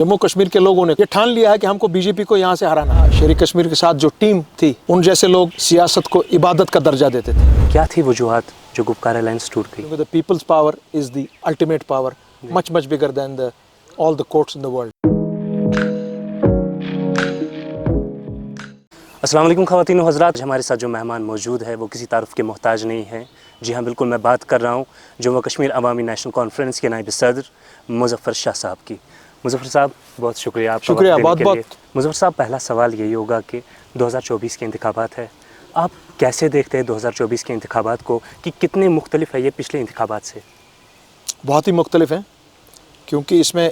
जम्मू कश्मीर के लोगों ने ये ठान लिया है कि हमको बीजेपी को यहाँ से हराना है। शेरी कश्मीर के साथ जो टीम थी, उन जैसे लोग सियासत को इबादत का दर्जा देते थे। क्या थी वजूहात जो गुपकार अलायंस टूट गई? The peoples power is the ultimate power, much much bigger than all the courts in the world. अस्सलाम वालेकुम ख़वातीन व हज़रात, हमारे साथ जो मेहमान मौजूद है वो किसी तारुफ़ के मोहताज नहीं है। जी हाँ, बिल्कुल, मैं बात कर रहा हूँ जम्मू कश्मीर अवामी नेशनल कॉन्फ्रेंस के नायब सदर मुज़फ़्फ़र शाह साहब की। मुज़फ़्फ़र साहब, बहुत शुक्रिया आपका। शुक्रिया, बहुत बहुत। मुज़फ़्फ़र साहब, पहला सवाल यही होगा कि 2024 के इंतखाबात है, आप कैसे देखते हैं 2024 के इंतखाबात को कि कितने मुख्तलिफ है ये पिछले इंतखाबात से? बहुत ही मुख्तलिफ हैं, क्योंकि इसमें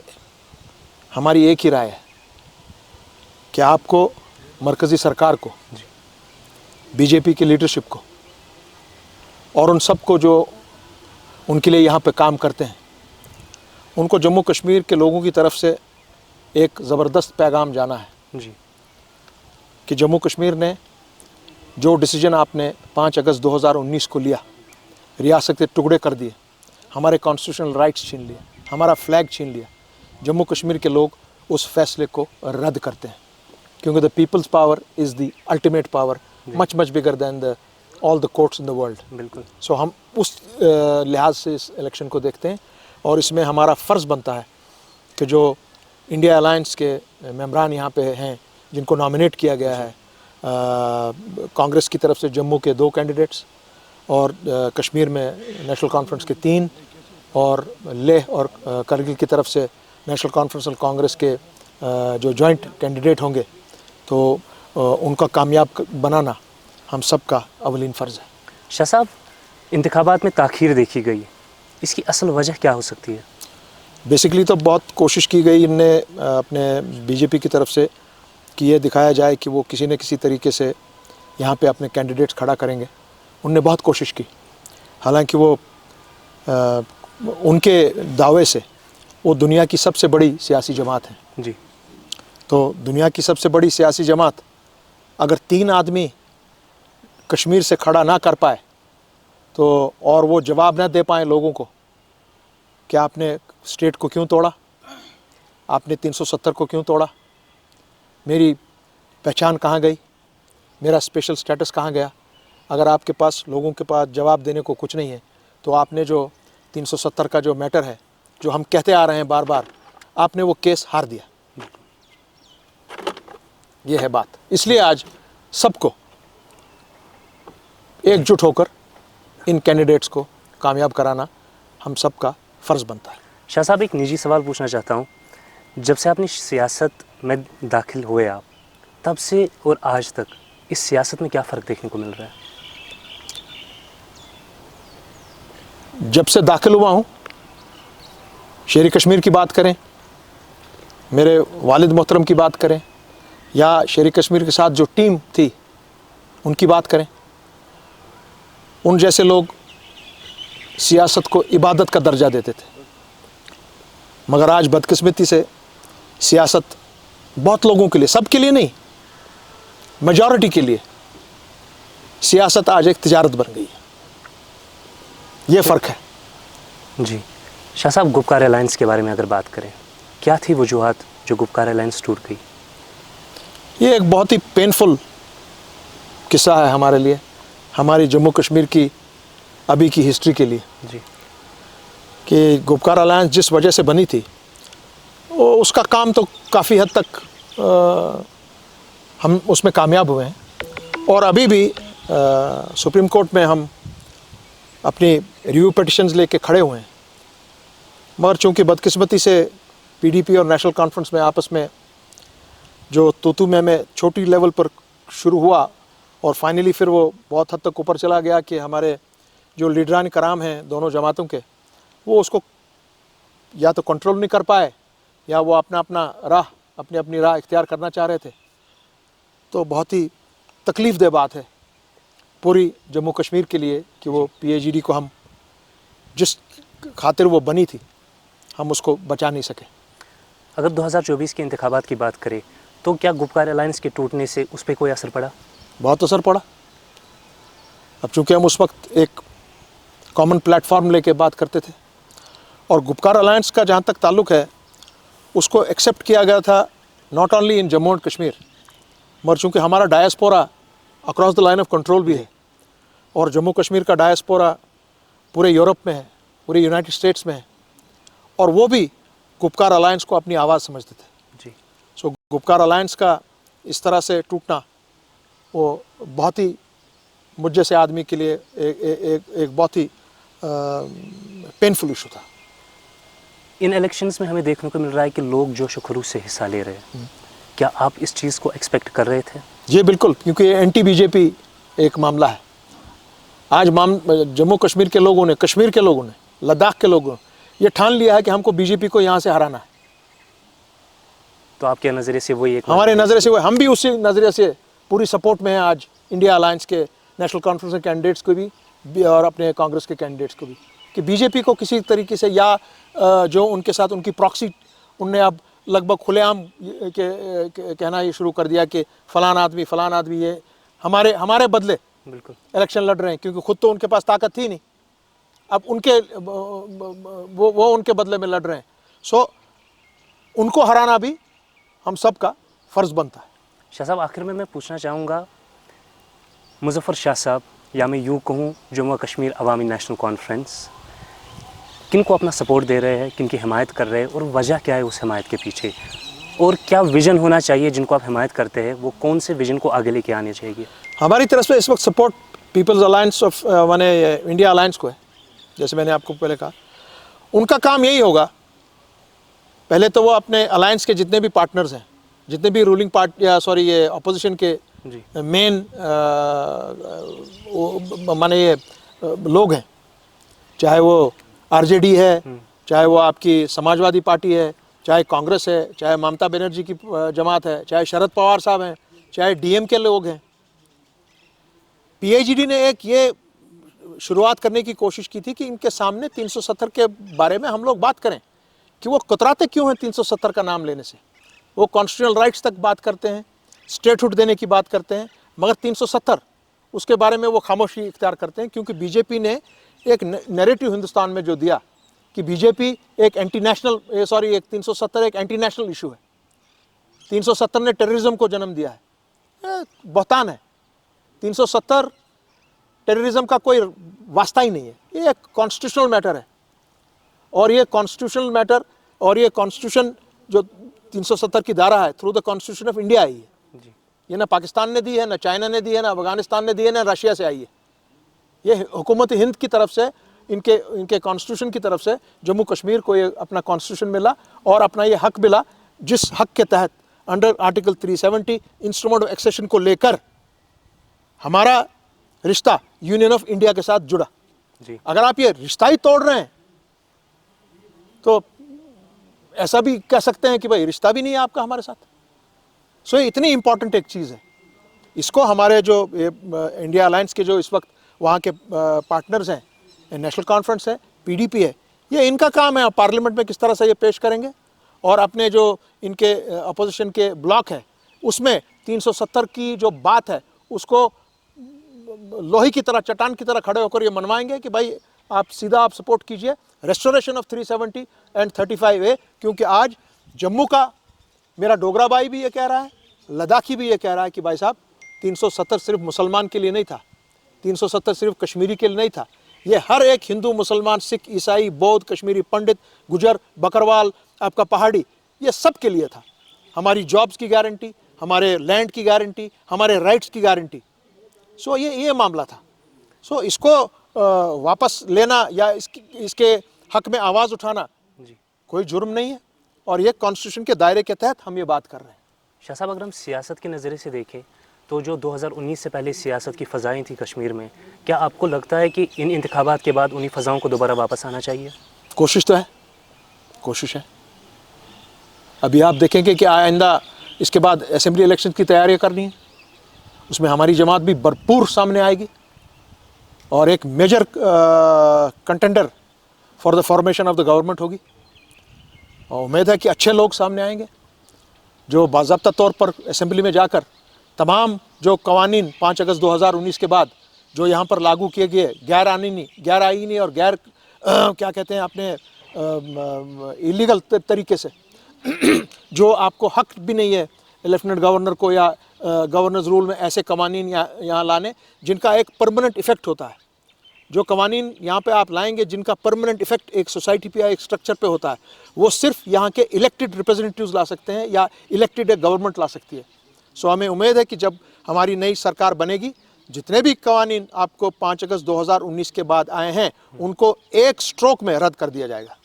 हमारी एक ही राय है कि आपको मरकज़ी सरकार को, बीजेपी की लीडरशिप को और उन सब को जो उनके लिए यहाँ पे काम करते हैं, उनको जम्मू कश्मीर के लोगों की तरफ से एक ज़बरदस्त पैगाम जाना है जी कि जम्मू कश्मीर ने जो डिसीजन आपने 5 अगस्त 2019 को लिया, रियासत के टुकड़े कर दिए, हमारे कॉन्स्टिट्यूशनल राइट्स छीन लिए, हमारा फ्लैग छीन लिया, जम्मू कश्मीर के लोग उस फैसले को रद्द करते हैं, क्योंकि the peoples power is the ultimate power, much much bigger than the all the courts in the world. बिल्कुल। सो हम उस लिहाज से इस इलेक्शन को देखते हैं, और इसमें हमारा फ़र्ज़ बनता है कि जो इंडिया अलायंस के मेंबरान यहाँ पे हैं, जिनको नॉमिनेट किया गया है, कांग्रेस की तरफ से जम्मू के 2 कैंडिडेट्स और कश्मीर में नेशनल कॉन्फ्रेंस के 3, और लेह और करगिल की तरफ से नेशनल कॉन्फ्रेंस और कांग्रेस के जो जॉइंट कैंडिडेट होंगे, तो उनका कामयाब बनाना हम सब का अवलीन फ़र्ज़ है। शाह साहब, इंतखाबात में ताख़ीर देखी गई, इसकी असल वजह क्या हो सकती है? बेसिकली तो बहुत कोशिश की गई इनने अपने बीजेपी की तरफ से कि ये दिखाया जाए कि वो किसी न किसी तरीके से यहाँ पे अपने कैंडिडेट्स खड़ा करेंगे। उनने बहुत कोशिश की, हालांकि वो उनके दावे से वो दुनिया की सबसे बड़ी सियासी जमात है। जी। तो दुनिया की सबसे बड़ी सियासी जमात अगर 3 आदमी कश्मीर से खड़ा ना कर पाए, तो और वो जवाब ना दे पाए लोगों को कि आपने स्टेट को क्यों तोड़ा, आपने 370 को क्यों तोड़ा, मेरी पहचान कहाँ गई, मेरा स्पेशल स्टेटस कहाँ गया। अगर आपके पास लोगों के पास जवाब देने को कुछ नहीं है, तो आपने जो 370 का जो मैटर है, जो हम कहते आ रहे हैं बार बार, आपने वो केस हार दिया। ये है बात। इसलिए आज सबको एकजुट होकर इन कैंडिडेट्स को कामयाब कराना हम सबका फ़र्ज़ बनता है। शाह साहब, एक निजी सवाल पूछना चाहता हूँ, जब से अपनी सियासत में दाखिल हुए आप, तब से और आज तक इस सियासत में क्या फ़र्क देखने को मिल रहा है? जब से दाखिल हुआ हूँ, शेरी कश्मीर की बात करें, मेरे वालिद मोहतरम की बात करें, या शेरी कश्मीर के साथ जो टीम थी उनकी बात करें, उन जैसे लोग सियासत को इबादत का दर्जा देते थे। मगर आज बदकिस्मती से सियासत बहुत लोगों के लिए, सब के लिए नहीं, मेजॉरिटी के लिए सियासत आज एक तिजारत बन गई है। ये फ़र्क है। जी। शाह साहब, गुपकार अलायंस के बारे में अगर बात करें, क्या थी वजूहात जो गुपकार अलायंस टूट गई? ये एक बहुत ही पेनफुल किस्सा है हमारे लिए, हमारी जम्मू कश्मीर की अभी की हिस्ट्री के लिए। जी। कि गुपकार अलायंस जिस वजह से बनी थी, वो उसका काम तो काफ़ी हद तक हम उसमें कामयाब हुए हैं, और अभी भी सुप्रीम कोर्ट में हम अपनी रिव्यू पिटिशंस लेके खड़े हुए हैं। मगर चूँकि बदकिस्मती से पीडीपी और नेशनल कॉन्फ्रेंस में आपस में जो तू में छोटी लेवल पर शुरू हुआ, और फाइनली फिर वो बहुत हद तक ऊपर चला गया कि हमारे जो लीडरान कराम हैं दोनों जमातों के, वो उसको या तो कंट्रोल नहीं कर पाए, या वो अपनी अपनी राह इख्तियार करना चाह रहे थे। तो बहुत ही तकलीफ़देह बात है पूरी जम्मू कश्मीर के लिए कि वो PAGD को हम जिस खातिर वो बनी थी, हम उसको बचा नहीं सके। अगर 2024 के इंतखाबात की बात करें, तो क्या गुपकार अलायंस के टूटने से उस पर कोई असर पड़ा? बहुत असर पड़ा। अब चूँकि हम उस वक्त एक कॉमन प्लेटफॉर्म लेके बात करते थे, और गुपकार अलायंस का जहाँ तक ताल्लुक़ है, उसको एक्सेप्ट किया गया था not only in Jammu and Kashmir, मगर चूँकि हमारा diaspora across the line of control भी है और जम्मू कश्मीर का डायस्पोरा पूरे यूरोप में है, पूरे यूनाइटेड स्टेट्स में है, और वो भी गुपकार अलायंस को अपनी आवाज़ समझते थे जी। सो गुपकार अलायंस का इस तरह से टूटना वो बहुत ही मुझ जैसे आदमी के लिए एक बहुत ही पेनफुल इशू था। इन इलेक्शंस में हमें देखने को मिल रहा है कि लोग जोश व खरूश से हिस्सा ले रहे हैं। क्या आप इस चीज़ को एक्सपेक्ट कर रहे थे? जी बिल्कुल, क्योंकि एंटी बीजेपी एक मामला है। आज जम्मू कश्मीर के लोगों ने, कश्मीर के लोगों ने, लद्दाख के लोगों ने ये ठान लिया है कि हमको बीजेपी को यहाँ से हराना है। तो आपके नज़रिए से वही एक, हमारे नज़रिए से वो, हम भी उसी नज़रिए से पूरी सपोर्ट में हैं आज इंडिया अलायंस के नेशनल कॉन्फ्रेंस के कैंडिडेट्स को भी और अपने कांग्रेस के कैंडिडेट्स को भी, कि बीजेपी को किसी तरीके से या जो उनके साथ उनकी प्रॉक्सी, उनने अब लगभग खुलेआम कहना ये शुरू कर दिया कि फ़लान आदमी ये हमारे बदले बिल्कुल इलेक्शन लड़ रहे हैं, क्योंकि खुद तो उनके पास ताकत थी नहीं, अब उनके वो उनके बदले में लड़ रहे हैं। सो उनको हराना भी हम सब का फ़र्ज़ बनता है। शाह साहब, आखिर में मैं पूछना चाहूँगा, मुज़फ़्फ़र शाह साहब, या मैं यूँ कहूँ जम्मू कश्मीर अवामी नेशनल कॉन्फ्रेंस, किन को अपना सपोर्ट दे रहे हैं, किन की हिमायत कर रहे हैं, और वजह क्या है उस हिमायत के पीछे, और क्या विज़न होना चाहिए जिनको आप हिमायत करते हैं, वो कौन से विज़न को आगे लेके आने चाहिए? हमारी तरफ से इस वक्त सपोर्ट पीपल्स अलायंस ऑफ माने इंडिया अलायंस को है। जैसे मैंने आपको पहले कहा, उनका काम यही होगा, पहले तो वो अपने अलायंस के जितने भी पार्टनर्स हैं, जितने भी रूलिंग पार्टी या ये अपोजिशन के मेन माने ये लोग हैं, चाहे वो आरजेडी है, चाहे वो आपकी समाजवादी पार्टी है, चाहे कांग्रेस है, चाहे ममता बनर्जी की जमात है, चाहे शरद पवार साहब हैं, चाहे डीएम के लोग हैं। पीएचडी ने एक ये शुरुआत करने की कोशिश की थी कि इनके सामने 370 के बारे में हम लोग बात करें कि वो कतराते क्यों हैं 370 का नाम लेने से। वो कॉन्स्टिट्यूशनल राइट्स तक बात करते हैं, स्टेटहुड देने की बात करते हैं, मगर 370 उसके बारे में वो खामोशी इख्तियार करते हैं, क्योंकि बीजेपी ने एक नैरेटिव हिंदुस्तान में जो दिया कि बीजेपी एक एंटी नेशनल एक 370 एक एंटी नेशनल इशू है, 370 ने टेररिज्म को जन्म दिया है, बहतान है। 370 टेररिज्म का कोई वास्ता ही नहीं है, ये एक कॉन्स्टिट्यूशनल मैटर है, और ये कॉन्स्टिट्यूशनल मैटर और ये कॉन्स्टिट्यूशन जो 370 की धारा है through the constitution of India I है। ये ना पाकिस्तान ने दी है, ना चाइना ने दी है, ना अफगानिस्तान ने दी है, ना रशिया से आई है। ये हुकूमत हिंद की तरफ से, इनके कॉन्स्टिट्यूशन की तरफ से जम्मू कश्मीर को ये अपना कॉन्स्टिट्यूशन मिला और अपना ये हक मिला, जिस हक के तहत under article 370 instrument of accession को लेकर हमारा रिश्ता यूनियन ऑफ इंडिया के साथ जुड़ा। अगर आप ये रिश्ता ही तोड़ रहे हैं तो ऐसा भी कह सकते हैं कि भाई रिश्ता भी नहीं है आपका हमारे साथ। सो ये इतनी इंपॉर्टेंट एक चीज़ है, इसको हमारे जो इंडिया अलायंस के जो इस वक्त वहाँ के पार्टनर्स हैं, नेशनल कॉन्फ्रेंस है, पीडीपी है, ये इनका काम है पार्लियामेंट में किस तरह से ये पेश करेंगे, और अपने जो इनके अपोजिशन के ब्लॉक है उसमें 370 की जो बात है उसको लोहे की तरह, चट्टान की तरह खड़े होकर ये मनवाएंगे कि भाई आप सीधा आप सपोर्ट कीजिए रेस्टोरेशन ऑफ 370 एंड 35A, क्योंकि आज जम्मू का मेरा डोगरा भाई भी ये कह रहा है, लद्दाखी भी ये कह रहा है कि भाई साहब 370 सिर्फ मुसलमान के लिए नहीं था, 370 सिर्फ कश्मीरी के लिए नहीं था, ये हर एक हिंदू, मुसलमान, सिख, ईसाई, बौद्ध, कश्मीरी पंडित, गुजर, बकरवाल, आपका पहाड़ी, ये सब के लिए था। हमारी जॉब्स की गारंटी, हमारे लैंड की गारंटी, हमारे राइट्स की गारंटी। सो ये मामला था। सो इसको वापस लेना या इसके हक में आवाज़ उठाना कोई जुर्म नहीं है, और ये कॉन्स्टिट्यूशन के दायरे के तहत हम ये बात कर रहे हैं। शाह साहब, अगर हम सियासत के नज़रिए से देखें तो जो 2019 से पहले सियासत की फ़ज़ाएँ थी कश्मीर में, क्या आपको लगता है कि इन इंतखाबात के बाद उन्हीं फ़ज़ाओं को दोबारा वापस आना चाहिए? कोशिश तो है, कोशिश है। अभी आप देखेंगे कि आइंदा इसके बाद असेंबली इलेक्शन की तैयारी करनी है, उसमें हमारी जमात भी भरपूर सामने आएगी और एक major contender for the formation of the government होगी, और उम्मीद है कि अच्छे लोग सामने आएंगे जो बाज़ाब्ता तौर पर असेंबली में जाकर तमाम जो कवानीन 5 अगस्त 2019 के बाद जो यहाँ पर लागू किए गए गैर आईनी और गैर क्या कहते हैं अपने इलीगल तरीके से जो आपको हक भी नहीं है लेफ्टिनेंट गवर्नर को या गवर्नर्स रूल में ऐसे कवानीन यहाँ लाने जिनका एक परमानेंट इफेक्ट होता है। जो कवानीन यहाँ पे आप लाएंगे जिनका परमानेंट इफेक्ट एक सोसाइटी पे या एक स्ट्रक्चर पे होता है, वो सिर्फ यहाँ के इलेक्टेड रिप्रेजेंटेटिव्स ला सकते हैं या इलेक्टेड एक गवर्नमेंट ला सकती है। सो हमें उम्मीद है कि जब हमारी नई सरकार बनेगी, जितने भी कवानीन आपको 5 अगस्त 2019 के बाद आए हैं उनको एक स्ट्रोक में रद्द कर दिया जाएगा।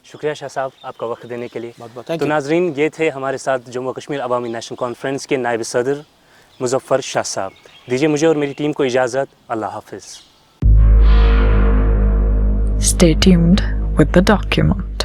शुक्रिया शाह साहब आपका वक्त देने के लिए। बहुत थैंक तो यू। नाजरीन, ये थे हमारे साथ जम्मू कश्मीर अवामी नेशनल कॉन्फ्रेंस के नायब सदर मुजफ्फर शाह साहब। दीजिए मुझे और मेरी टीम को इजाज़त। अल्लाह हाफिज़। Stay tuned with the document.